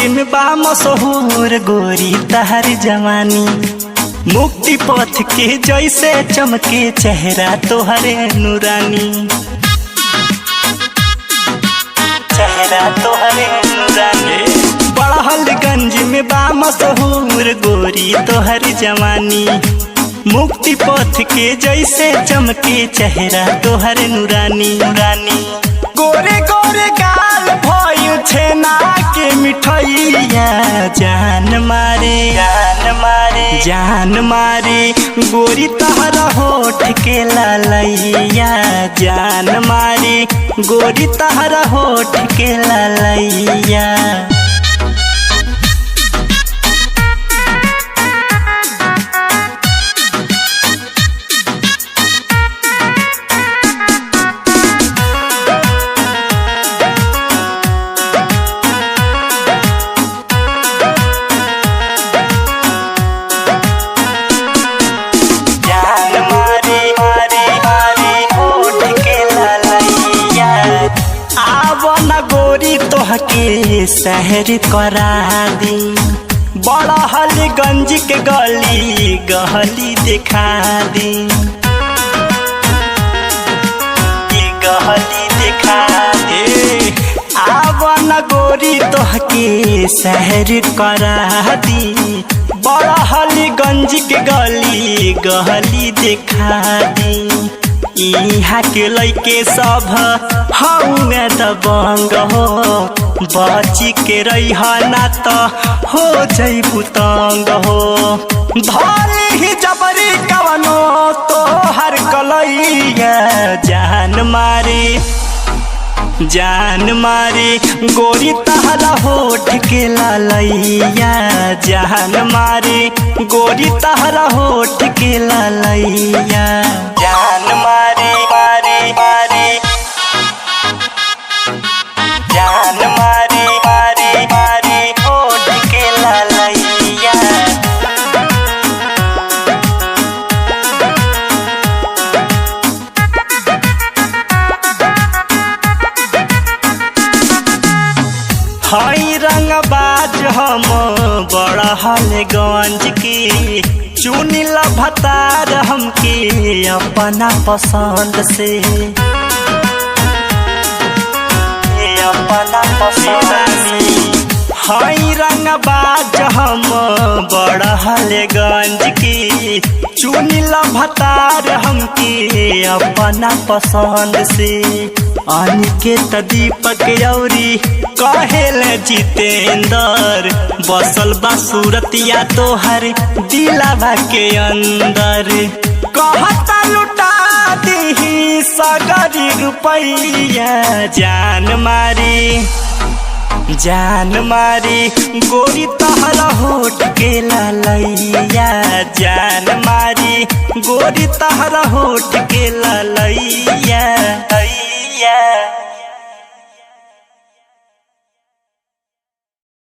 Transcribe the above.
में बा मशहूर गोरी तहर जवानी। मुक्ति पथ के जैसे चमके चेहरा तोहरे नूरानी, चेहरा तोहरे नूरानी। बड़हलगंज में बा मशहूर गोरी तोहर जवानी। मुक्ति पथ के जैसे चमके चेहरा तोहर नूरानी नूरानी। गोरे गोरे गाल भइल छेना के मिठैया, जान मारे जान मारे जान मारे गोरी तहरा होठ के लालैया, जान मारे गोरी तहरा होठ के लालैया। गोरी तोहके शहर करा दी, बड़हलगंज के गली गहली दिखा दी, गहली दिखा दे। आवन गोरी तोहके शहर करा दी, बड़हलगंज के गली गहली दिखा दी। इहाँ के लइके सब हउए दबंग हो, बची के रह ना तो हो जइबू तंग हो। धली ही जबरी कवनो तोहर कलैया, जान मारे जान मारे गोरी तहरा होठ के लालैया, जान मारे गोरी तहरा होठ के लालैया। जान मारे मारे मारे जान मारे मारे मारे होठ के लालैया। हई रंगबाज हम बड़हलगंज के, चुनिला भतार हमके अपना पसंद से, अपना पसंद से। हई रंगबाज हम बड़हलगंज के, चुनिला भतार हमके अपना पसंद से। अनिकेत दीपक औरी कहेल जितेंद्र, बसल बा सूरतिया तोहर दिलवा के अंदर। कहता लुटा दीही सगरी रुपैया, जान मारे जान मारे गोरी तहरा होठ के लालैया, जान मारे गोरी तहरा होठ